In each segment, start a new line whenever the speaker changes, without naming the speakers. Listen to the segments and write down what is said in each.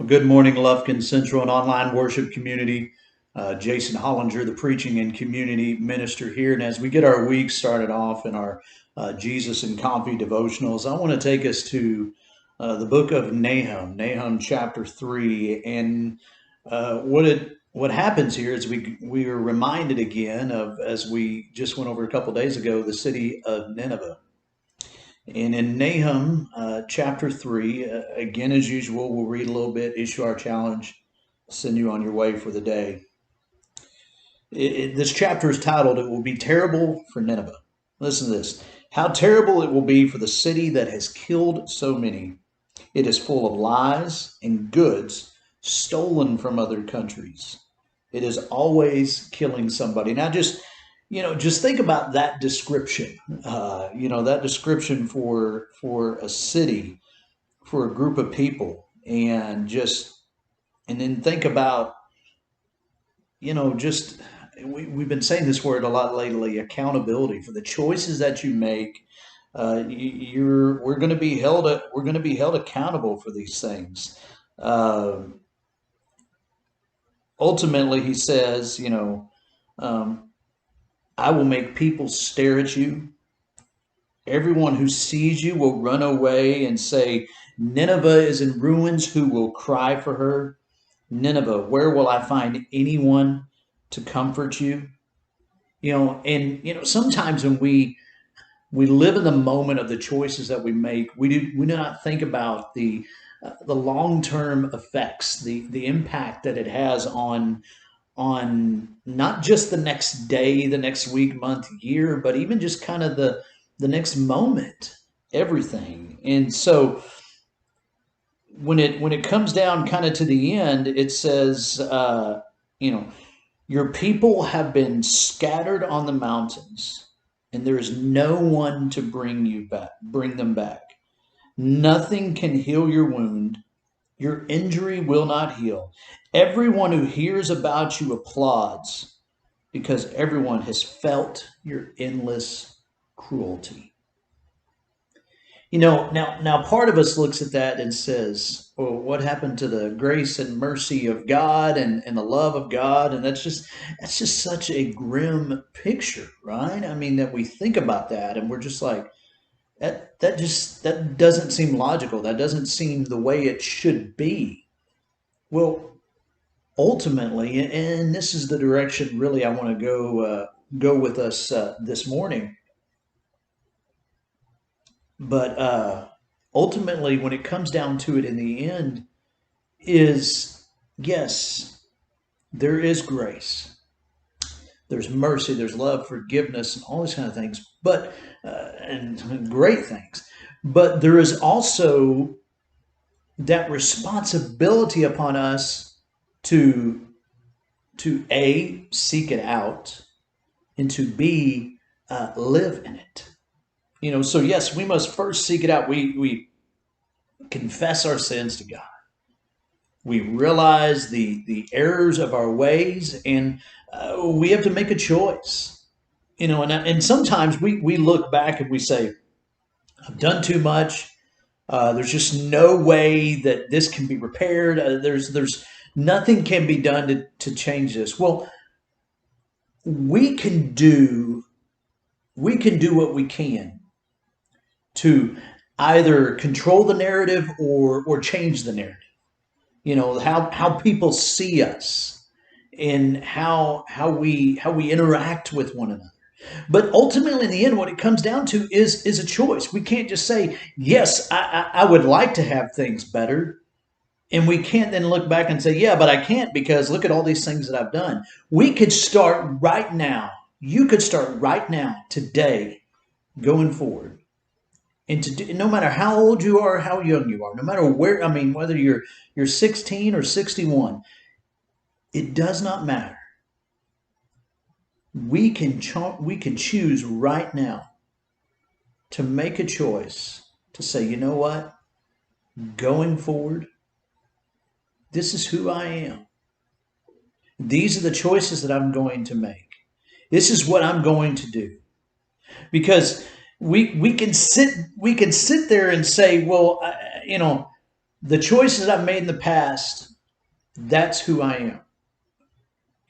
Good morning, Lufkin Central and online worship community. Jason Hollinger, the preaching and community minister here. And as we get our week started off in our Jesus and Coffee devotionals, I want to take us to the book of Nahum chapter 3. And what happens here is we are reminded again of, as we just went over a couple days ago, the city of Nineveh. And in Nahum chapter 3, again, as usual, we'll read a little bit, issue our challenge, send you on your way for the day. This chapter is titled, "It Will Be Terrible for Nineveh." Listen to this. "How terrible it will be for the city that has killed so many. It is full of lies and goods stolen from other countries. It is always killing somebody." Now, just think about that description. That description for a city, for a group of people, and then think about, just we've been saying this word a lot lately: accountability for the choices that you make. We're going to be held accountable for these things. Uh, Ultimately, he says, um, I will make people stare at you. Everyone who sees you will run away and say, Nineveh is in ruins. Who will cry for her? Nineveh, where will I find anyone to comfort you? Sometimes when we live in the moment of the choices that we make, we do not think about the long term effects, the impact that it has on not just the next day, the next week, month, year, but even just kind of the next moment, everything. And so when it comes down kind of to the end, it says, your people have been scattered on the mountains, and there is no one to bring them back. Nothing can heal your wound. Your injury will not heal. Everyone who hears about you applauds because everyone has felt your endless cruelty. Now part of us looks at that and says, well, what happened to the grace and mercy of God and the love of God? And that's just such a grim picture, right? I mean, that we think about that and we're just like, that doesn't seem logical. That doesn't seem the way it should be. Well, ultimately, and this is the direction really I want to go with us this morning. But ultimately, when it comes down to it, in the end, is yes, there is grace, there's mercy, there's love, forgiveness, and all these kind of things, but and great things. But there is also that responsibility upon us to A, seek it out, and to B, live in it. So yes, we must first seek it out. We confess our sins to God. We realize the errors of our ways, and we have to make a choice. And sometimes we look back and we say, I've done too much. There's just no way that this can be repaired. There's nothing can be done to change this. Well, we can do what we can to either control the narrative or change the narrative. How people see us and how we interact with one another. But ultimately, in the end, what it comes down to is a choice. We can't just say, yes, I would like to have things better. And we can't then look back and say, yeah, but I can't because look at all these things that I've done. We could start right now. You could start right now, today, going forward. And no matter how old you are, how young you are, no matter where, I mean, whether you're 16 or 61, it does not matter. We can choose right now to make a choice to say, you know what? Going forward, this is who I am. These are the choices that I'm going to make. This is what I'm going to do. Because we can sit there and say, well, the choices I've made in the past, that's who I am.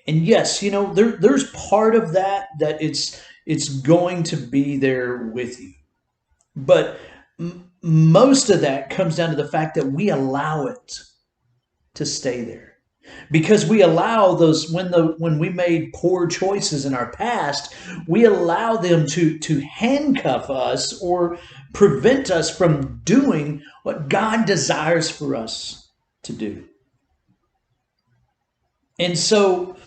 And yes, there's part of that it's going to be there with you. But most of that comes down to the fact that we allow it to stay there. Because we allow those when we made poor choices in our past, we allow them to handcuff us or prevent us from doing what God desires for us to do. And so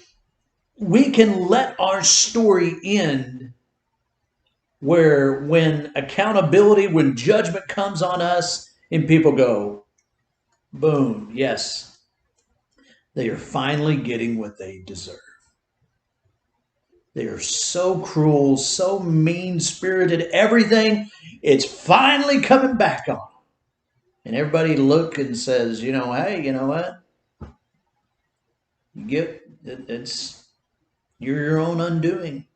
we can let our story end where when accountability, when judgment comes on us, and people go, boom, yes, they are finally getting what they deserve. They are so cruel, so mean spirited, everything, it's finally coming back on. And everybody looks and says, hey, you know what? You get it's you're your own undoing.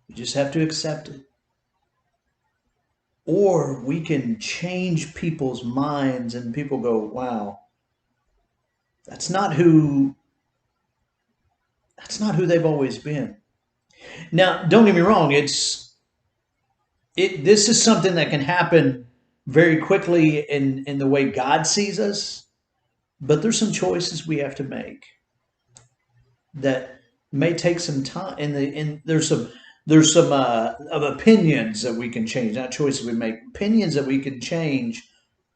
You just have to accept it. Or we can change people's minds and people go, wow, that's not who they've always been. Now, don't get me wrong, this is something that can happen very quickly in the way God sees us, but there's some choices we have to make that may take some time, and there's some of opinions that we can change, not choices we make, opinions that we can change,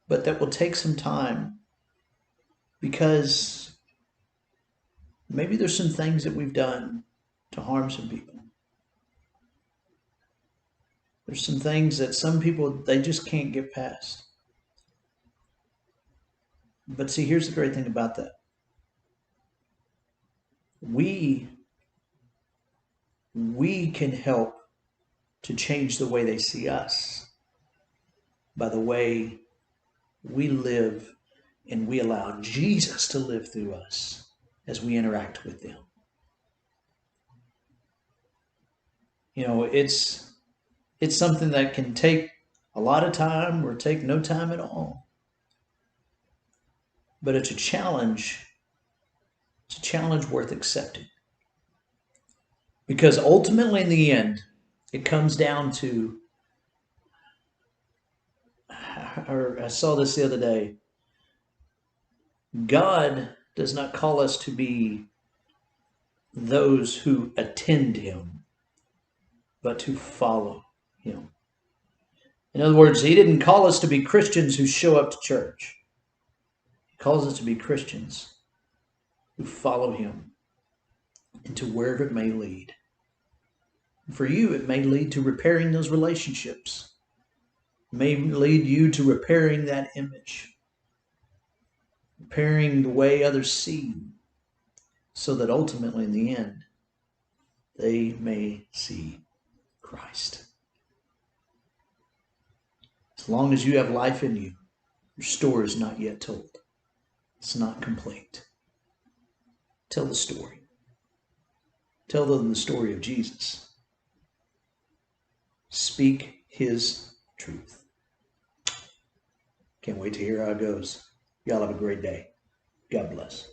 but that will take some time because maybe there's some things that we've done to harm some people. There's some things that some people, they just can't get past. But see, here's the great thing about that. We can help to change the way they see us by the way we live and we allow Jesus to live through us as we interact with them. It's something that can take a lot of time or take no time at all. But it's a challenge. It's a challenge worth accepting. Because ultimately, in the end, it comes down to, I saw this the other day, God does not call us to be those who attend him, but to follow him. In other words, he didn't call us to be Christians who show up to church. He calls us to be Christians who follow him into wherever it may lead. For you, it may lead to repairing those relationships. It may lead you to repairing that image, repairing the way others see you, so that ultimately, in the end, they may see Christ. As long as you have life in you, your story is not yet told. It's not complete. Tell the story. Tell them the story of Jesus. Speak his truth. Can't wait to hear how it goes. Y'all have a great day. God bless.